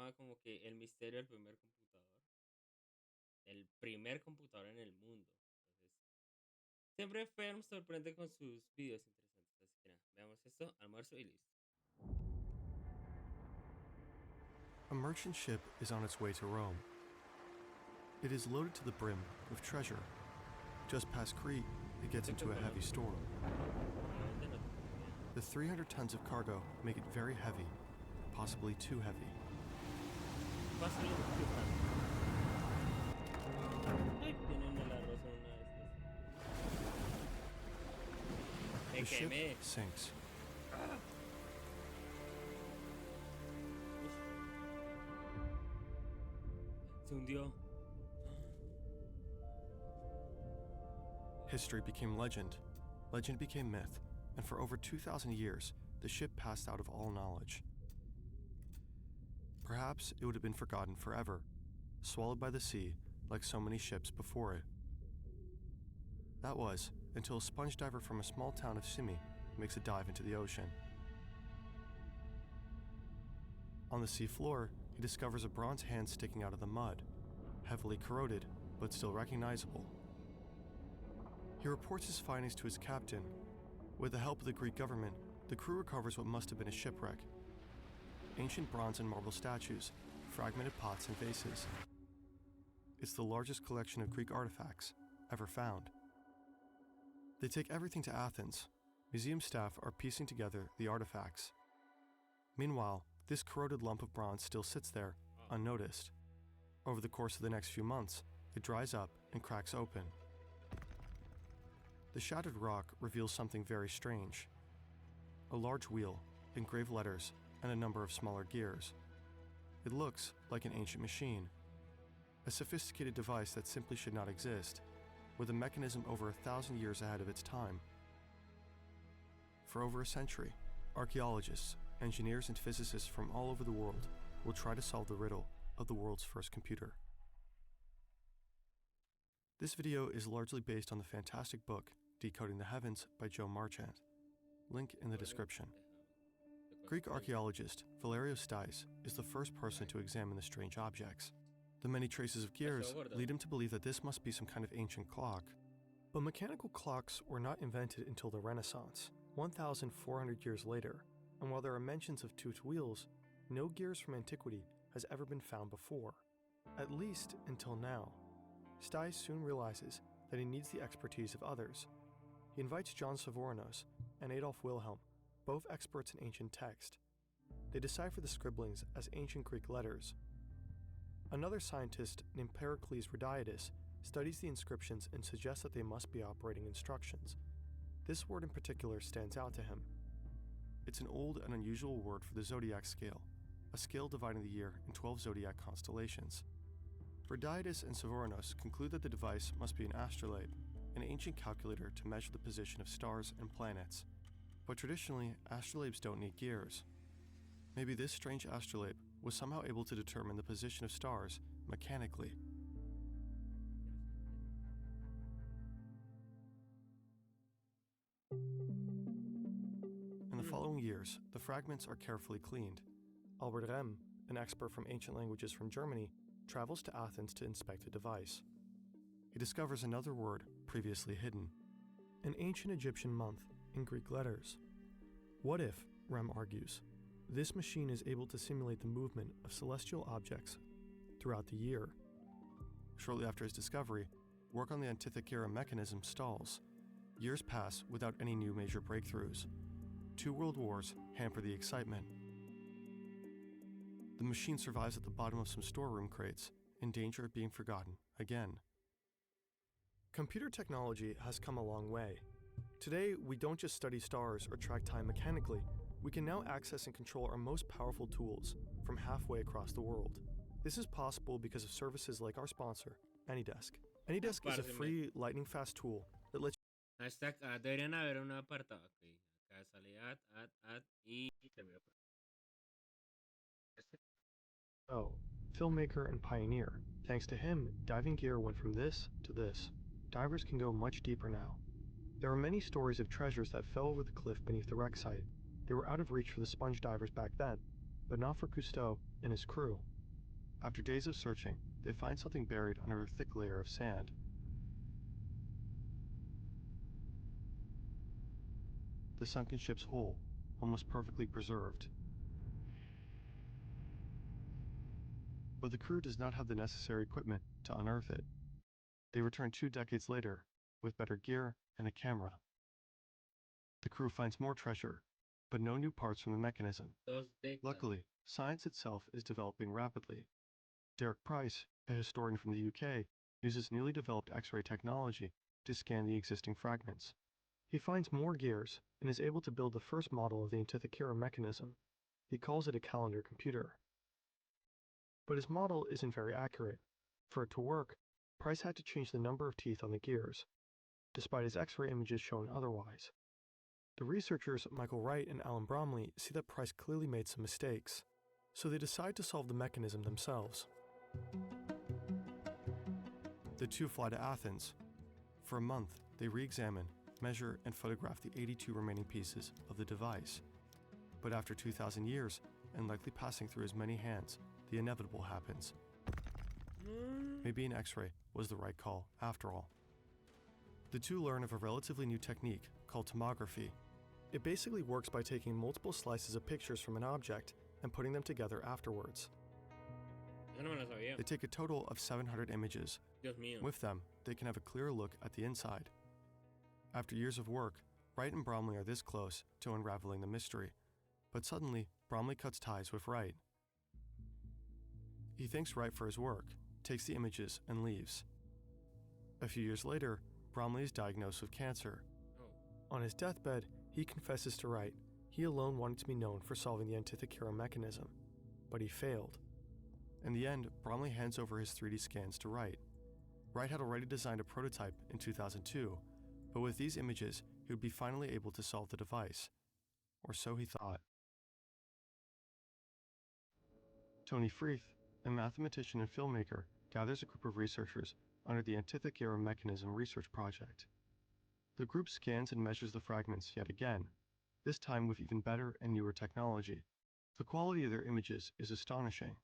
llamaba como que el misterio del primer computador. El primer computador en el mundo. Entonces, siempre Ferm sorprende con sus videos interesantes. Así que nada, veamos esto, almuerzo y listo. A merchant ship is on its way to Rome. It is loaded to the brim with treasure. Just past Crete, it gets into a heavy storm. The 300 tons of cargo make it very heavy, possibly too heavy. The ship sinks. Se hundió. History became legend. Legend became myth. And for over 2,000 years, the ship passed out of all knowledge. Perhaps it would have been forgotten forever, swallowed by the sea like so many ships before it. That was until a sponge diver from a small town of Simi makes a dive into the ocean. On the seafloor, he discovers a bronze hand sticking out of the mud, heavily corroded but still recognizable. He reports his findings to his captain. With the help of the Greek government, the crew recovers what must have been a shipwreck. Ancient bronze and marble statues, fragmented pots and vases. It's the largest collection of Greek artifacts ever found. They take everything to Athens. Museum staff are piecing together the artifacts. Meanwhile, this corroded lump of bronze still sits there, unnoticed. Over the course of the next few months, it dries up and cracks open. The shattered rock reveals something very strange. A large wheel, engraved letters, and a number of smaller gears. It looks like an ancient machine. A sophisticated device that simply should not exist, with a mechanism over 1,000 years ahead of its time. For over a century, archaeologists, engineers, and physicists from all over the world will try to solve the riddle of the world's first computer. This video is largely based on the fantastic book Decoding the Heavens by Joe Marchant. Link in the description. Greek archaeologist Valerios Stais is the first person to examine the strange objects. The many traces of gears lead him to believe that this must be some kind of ancient clock. But mechanical clocks were not invented until the Renaissance, 1,400 years later, and while there are mentions of toothed wheels, no gears from antiquity has ever been found before, at least until now. Stais soon realizes that he needs the expertise of others. He invites John Savorinos and Adolf Wilhelm, both experts in ancient text. They decipher the scribblings as ancient Greek letters. Another scientist named Pericles Rhodiatus studies the inscriptions and suggests that they must be operating instructions. This word in particular stands out to him. It's an old and unusual word for the zodiac scale, a scale dividing the year in 12 zodiac constellations. Rhodiatus and Savorinos conclude that the device must be an astrolabe, an ancient calculator to measure the position of stars and planets. But traditionally, astrolabes don't need gears. Maybe this strange astrolabe was somehow able to determine the position of stars mechanically. In the following years, the fragments are carefully cleaned. Albert Rehm, an expert from ancient languages from Germany, travels to Athens to inspect the device. He discovers another word previously hidden, an ancient Egyptian month in Greek letters. What if, Rehm argues, this machine is able to simulate the movement of celestial objects throughout the year? Shortly after his discovery, work on the Antikythera mechanism stalls. Years pass without any new major breakthroughs. 2 world wars hamper the excitement. The machine survives at the bottom of some storeroom crates, in danger of being forgotten again. Computer technology has come a long way. Today, we don't just study stars or track time mechanically, we can now access and control our most powerful tools from halfway across the world. This is possible because of services like our sponsor, AnyDesk. AnyDesk is a free, lightning-fast tool that lets Hasta acá deberían haber un apartado. Okay. Acá sale add, y termino. Oh, filmmaker and pioneer. Thanks to him, diving gear went from this to this. Divers can go much deeper now. There are many stories of treasures that fell over the cliff beneath the wreck site. They were out of reach for the sponge divers back then, but not for Cousteau and his crew. After days of searching, they find something buried under a thick layer of sand. The sunken ship's hull, almost perfectly preserved. But the crew does not have the necessary equipment to unearth it. They return 2 decades later with better gear and a camera. The crew finds more treasure, but no new parts from the mechanism. Luckily, science itself is developing rapidly. Derek Price, a historian from the UK, uses newly developed X-ray technology to scan the existing fragments. He finds more gears and is able to build the first model of the Antikythera mechanism. He calls it a calendar computer. But his model isn't very accurate. For it to work, Price had to change the number of teeth on the gears, despite his X-ray images showing otherwise. The researchers Michael Wright and Alan Bromley see that Price clearly made some mistakes, so they decide to solve the mechanism themselves. The two fly to Athens. For a month, they re-examine, measure, and photograph the 82 remaining pieces of the device. But after 2,000 years, and likely passing through as many hands, the inevitable happens. Maybe an X-ray was the right call, after all. The two learn of a relatively new technique called tomography. It basically works by taking multiple slices of pictures from an object and putting them together afterwards. They take a total of 700 images. With them, they can have a clearer look at the inside. After years of work, Wright and Bromley are this close to unraveling the mystery. But suddenly, Bromley cuts ties with Wright. He thanks Wright for his work, takes the images, and leaves. A few years later, Bromley is diagnosed with cancer. On his deathbed, he confesses to Wright he alone wanted to be known for solving the Antikythera mechanism, but he failed. In the end, Bromley hands over his 3D scans to Wright. Wright had already designed a prototype in 2002, but with these images, he would be finally able to solve the device. Or so he thought. Tony Freeth, a mathematician and filmmaker, gathers a group of researchers under the Antikythera Mechanism Research Project. The group scans and measures the fragments yet again, this time with even better and newer technology. The quality of their images is astonishing.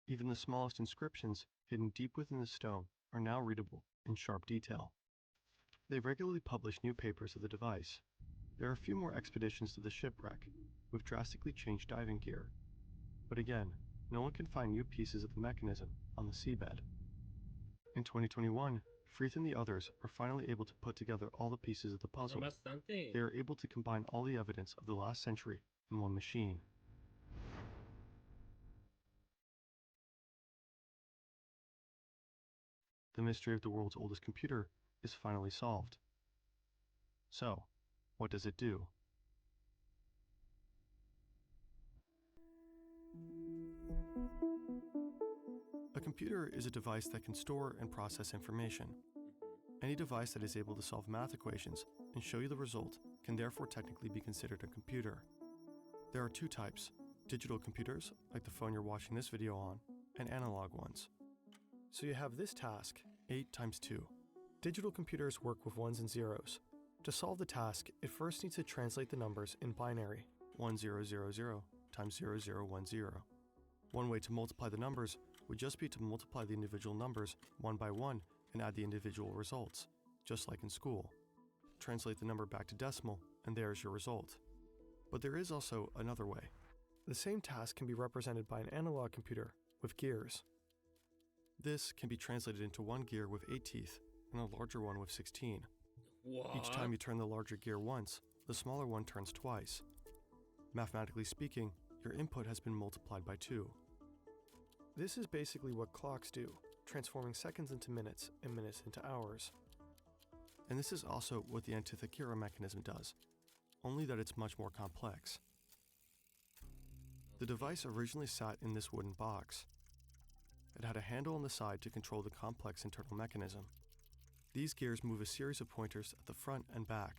Even the smallest inscriptions, hidden deep within the stone, are now readable in sharp detail. They regularly publish new papers of the device. There are a few more expeditions to the shipwreck, with drastically changed diving gear. But again, no one can find new pieces of the mechanism on the seabed. In 2021, Freeth and the others are finally able to put together all the pieces of the puzzle. They are able to combine all the evidence of the last century in one machine. The mystery of the world's oldest computer is finally solved. So, what does it do? A computer is a device that can store and process information. Any device that is able to solve math equations and show you the result can therefore technically be considered a computer. There are two types: digital computers, like the phone you're watching this video on, and analog ones. So you have this task, 8 times 2. Digital computers work with ones and zeros. To solve the task, it first needs to translate the numbers in binary, 1000 times 0010. One way to multiply the numbers would just be to multiply the individual numbers one by one and add the individual results, just like in school. Translate the number back to decimal, and there's your result. But there is also another way. The same task can be represented by an analog computer with gears. This can be translated into one gear with 8 teeth and a larger one with 16. What? Each time you turn the larger gear once, the smaller one turns twice. Mathematically speaking, your input has been multiplied by 2. This is basically what clocks do, transforming seconds into minutes and minutes into hours. And this is also what the Antikythera mechanism does, only that it's much more complex. The device originally sat in this wooden box. It had a handle on the side to control the complex internal mechanism. These gears move a series of pointers at the front and back.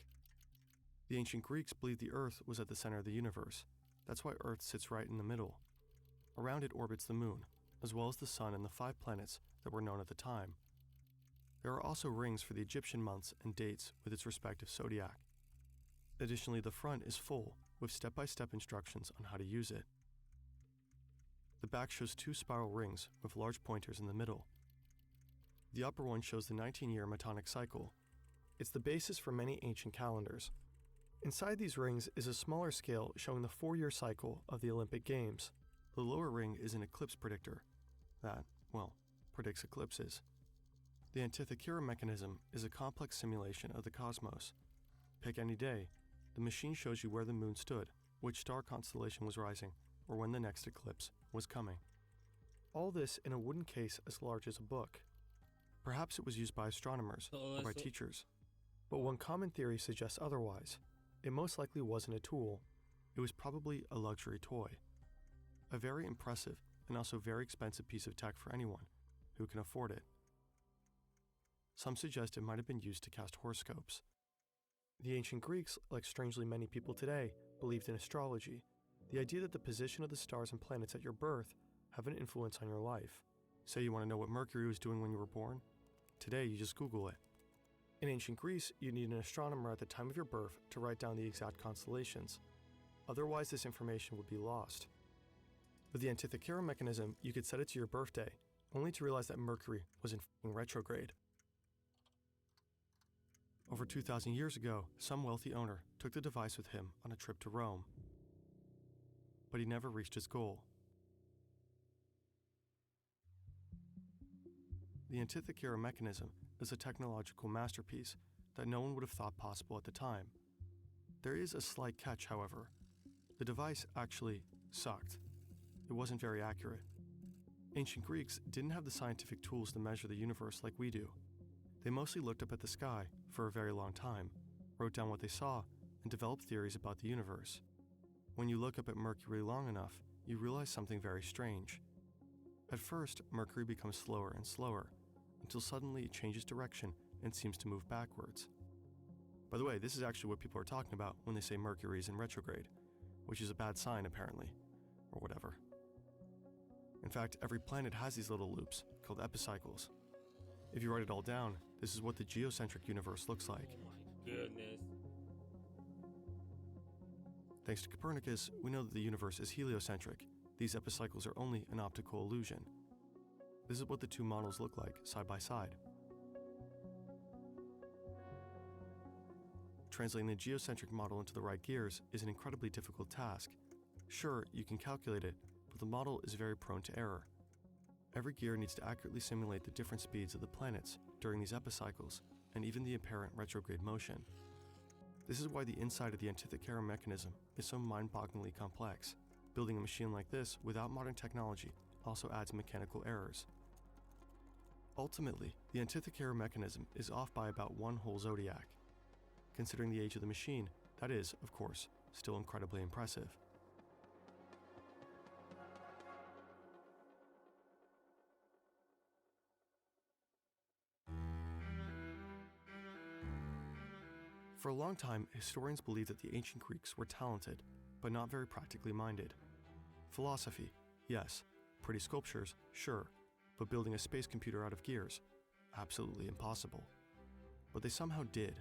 The ancient Greeks believed the Earth was at the center of the universe. That's why Earth sits right in the middle. Around it orbits the Moon, as well as the Sun and the 5 planets that were known at the time. There are also rings for the Egyptian months and dates with its respective zodiac. Additionally, the front is full, with step-by-step instructions on how to use it. The back shows two spiral rings with large pointers in the middle. The upper one shows the 19-year Metonic cycle. It's the basis for many ancient calendars. Inside these rings is a smaller scale showing the 4-year cycle of the Olympic Games. The lower ring is an eclipse predictor that, well, predicts eclipses. The Antikythera mechanism is a complex simulation of the cosmos. Pick any day. The machine shows you where the moon stood, which star constellation was rising, or when the next eclipse was coming. All this in a wooden case as large as a book. Perhaps it was used by astronomers or by teachers. But one common theory suggests otherwise. It most likely wasn't a tool. It was probably a luxury toy. A very impressive and also very expensive piece of tech for anyone who can afford it. Some suggest it might have been used to cast horoscopes. The ancient Greeks, like strangely many people today, believed in astrology, the idea that the position of the stars and planets at your birth have an influence on your life. Say you want to know what Mercury was doing when you were born? Today, you just Google it. In ancient Greece, you need an astronomer at the time of your birth to write down the exact constellations. Otherwise, this information would be lost. With the Antikythera mechanism, you could set it to your birthday, only to realize that Mercury was in retrograde. Over 2,000 years ago, some wealthy owner took the device with him on a trip to Rome. But he never reached his goal. The Antikythera mechanism is a technological masterpiece that no one would have thought possible at the time. There is a slight catch, however. The device actually sucked. It wasn't very accurate. Ancient Greeks didn't have the scientific tools to measure the universe like we do. They mostly looked up at the sky for a very long time, wrote down what they saw, and developed theories about the universe. When you look up at Mercury long enough, you realize something very strange. At first, Mercury becomes slower and slower, until suddenly it changes direction and seems to move backwards. By the way, this is actually what people are talking about when they say Mercury is in retrograde, which is a bad sign apparently, or whatever. In fact, every planet has these little loops, called epicycles. If you write it all down, this is what the geocentric universe looks like. Oh my goodness. Thanks to Copernicus, we know that the universe is heliocentric. These epicycles are only an optical illusion. This is what the two models look like, side by side. Translating the geocentric model into the right gears is an incredibly difficult task. Sure, you can calculate it, but the model is very prone to error. Every gear needs to accurately simulate the different speeds of the planets during these epicycles, and even the apparent retrograde motion. This is why the inside of the Antikythera mechanism is so mind-bogglingly complex. Building a machine like this without modern technology also adds mechanical errors. Ultimately, the Antikythera mechanism is off by about one whole zodiac. Considering the age of the machine, that is, of course, still incredibly impressive. For a long time, historians believed that the ancient Greeks were talented, but not very practically minded. Philosophy, yes. Pretty sculptures, sure. But building a space computer out of gears, absolutely impossible. But they somehow did.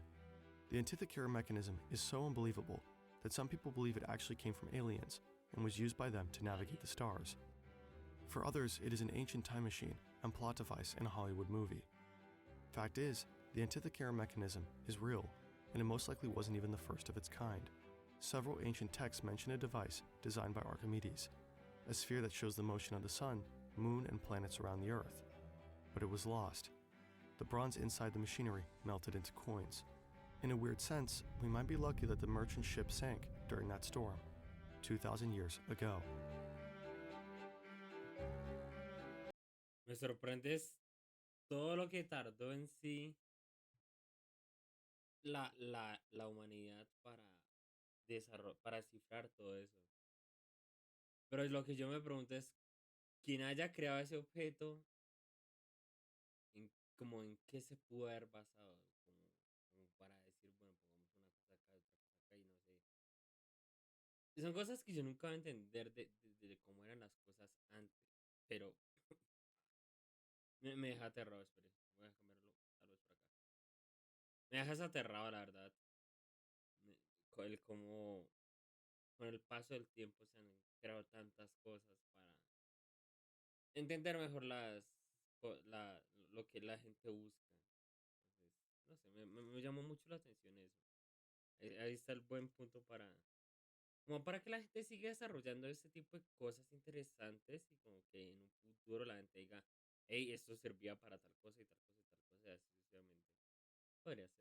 The Antikythera mechanism is so unbelievable that some people believe it actually came from aliens and was used by them to navigate the stars. For others, it is an ancient time machine and plot device in a Hollywood movie. Fact is, the Antikythera mechanism is real, and it most likely wasn't even the first of its kind. Several ancient texts mention a device designed by Archimedes, a sphere that shows the motion of the sun, moon, and planets around the Earth. But it was lost. The bronze inside the machinery melted into coins. In a weird sense, we might be lucky that the merchant ship sank during that storm, 2,000 years ago. Me sorprende es todo lo que tardó en sí la humanidad para cifrar todo eso. Pero lo que yo me pregunto es, ¿quién haya creado ese objeto? Como en qué se pudo haber basado, como para decir, bueno, pongamos una cosa acá, otra cosa acá y no sé. Y son cosas que yo nunca voy a entender de cómo eran las cosas antes, pero me deja aterrado, espere, voy a cambiarlo tal vez por acá. Me dejas aterrado, la verdad, con el cómo con el paso del tiempo se han creado tantas cosas entender mejor lo que la gente busca. Entonces, no sé, me llamó mucho la atención eso. Ahí está el buen punto como para que la gente siga desarrollando este tipo de cosas interesantes y como que en un futuro la gente diga, hey, esto servía para tal cosa y tal cosa y tal cosa y así sucesivamente. Podría ser.